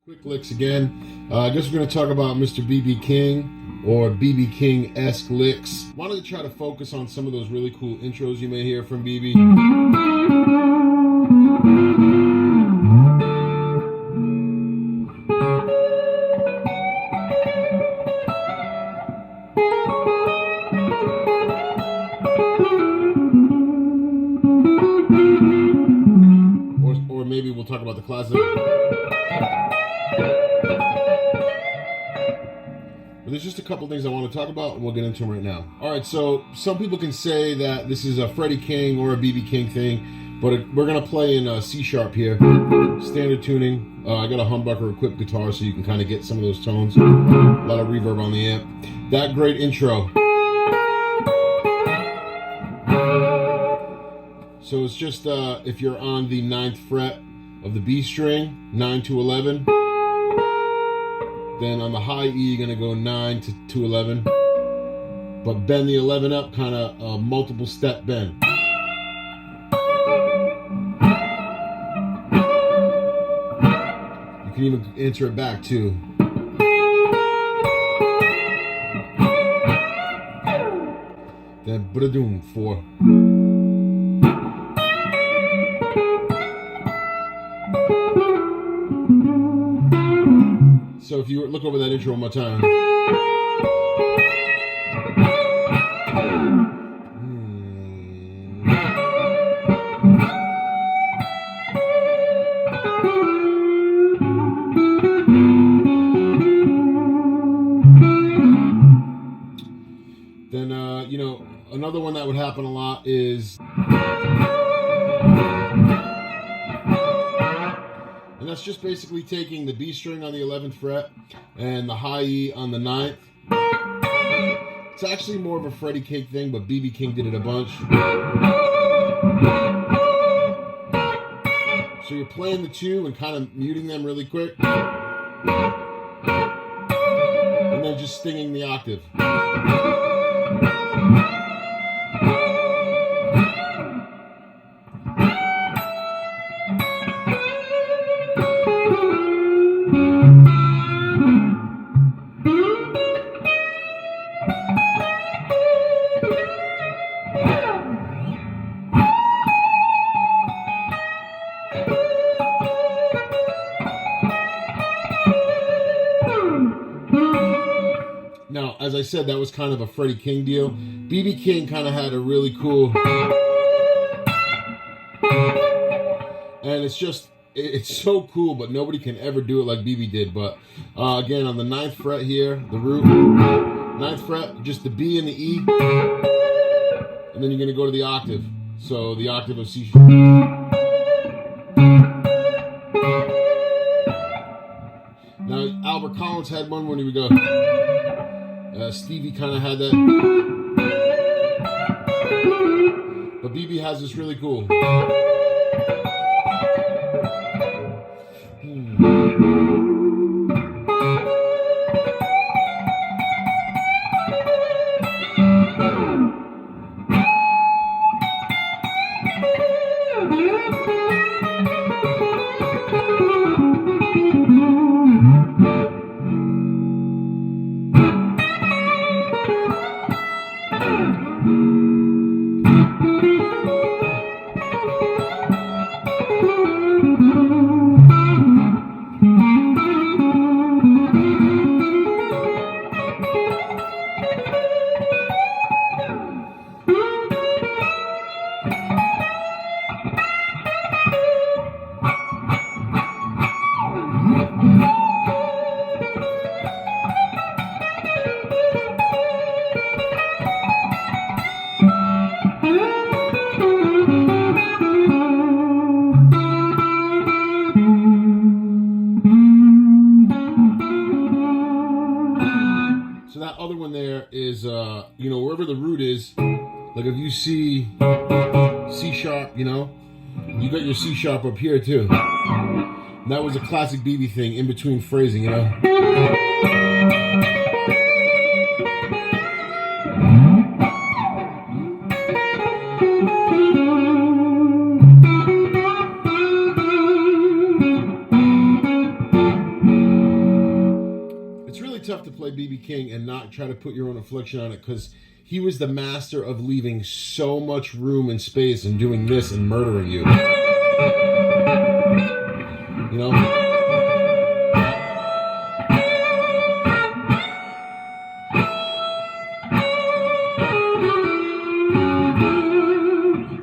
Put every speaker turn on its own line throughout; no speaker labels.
Quick licks again. I guess we're going to talk about Mr. B.B. King or B.B. King-esque licks. Wanted to try to focus on some of those really cool intros you may hear from B.B. Or maybe we'll talk about the classic. But there's just a couple things I want to talk about, and we'll get into them right now. All right, so some people can say that this is a Freddie King or a B.B. King thing, but we're going to play in C sharp here. Standard tuning. I got a humbucker equipped guitar, so you can kind of get some of those tones. A lot of reverb on the amp. That great intro. So it's just if you're on the 9th fret of the B string, 9 to 11. Then on the high E, you're going to go 9 to 11. But bend the 11 up, kind of multiple step bend. You can even enter it back too. Then ba-da-doom, 4. So if you look over that intro one more time. Then, another one that would happen a lot is... And that's just basically taking the B string on the 11th fret and the high E on the 9th. It's actually more of a Freddie King thing, but B.B. King did it a bunch. So you're playing the two and kind of muting them really quick. And then just stinging the octave. Now, as I said, that was kind of a Freddie King deal. B.B. King kind of had a really cool... And it's so cool, but nobody can ever do it like B.B. did. But again, on the 9th fret here, the root, 9th fret, just the B and the E. And then you're going to go to the octave. So the octave of C. Now, Albert Collins had one when he would go... Stevie kind of had that. But BB has this really cool. So that other one there is, wherever the root is, like if you see C sharp, you got your C sharp up here too. And that was a classic BB thing, in between phrasing, tough to play B.B. King and not try to put your own inflection on it, because he was the master of leaving so much room and space and doing this and murdering you. You know?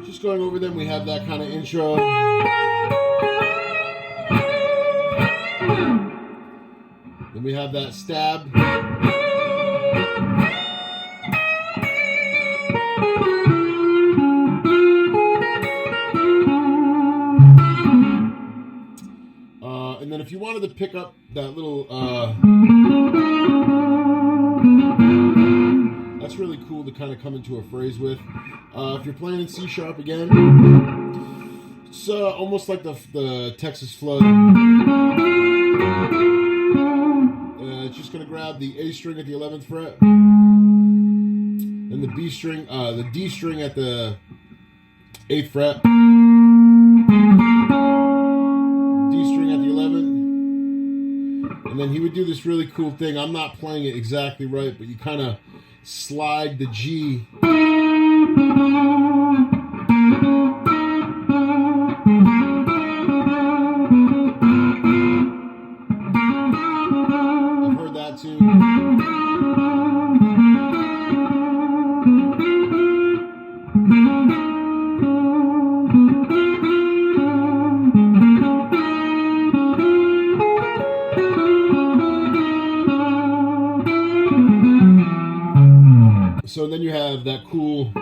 Just going over them, we have that kind of intro. Then we have that stab. And then if you wanted to pick up that little, that's really cool to kind of come into a phrase with. If you're playing in C sharp again, it's almost like the Texas flood. It's just going to grab the A string at the 11th fret, and the B string, the D string at the 8th fret, D string at the 11th, and then he would do this really cool thing. I'm not playing it exactly right, but you kind of slide the G too. So then you have that cool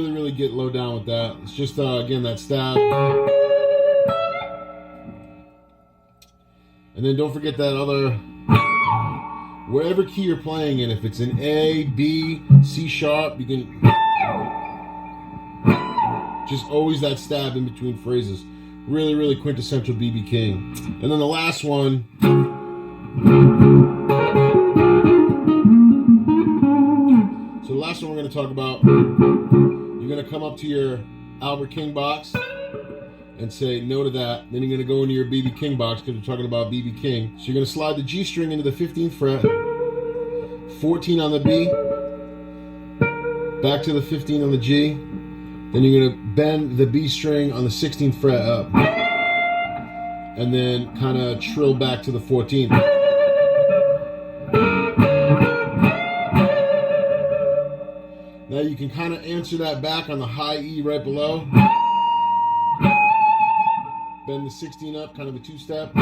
really get low down with that. It's just again that stab, and then don't forget that other, wherever key you're playing in, if it's an A, B, C sharp, you can just always that stab in between phrases. Really quintessential B.B. King. And then the last one, so the last one we're going to talk about, you're going to come up to your Albert King box and say no to that. Then you're going to go into your B.B. King box, because we're talking about B.B. King. So you're going to slide the G string into the 15th fret, 14 on the B, back to the 15 on the G. Then you're going to bend the B string on the 16th fret up, and then kind of trill back to the 14th. Now you can kind of answer that back on the high E right below. Bend the 16 up, kind of a two-step.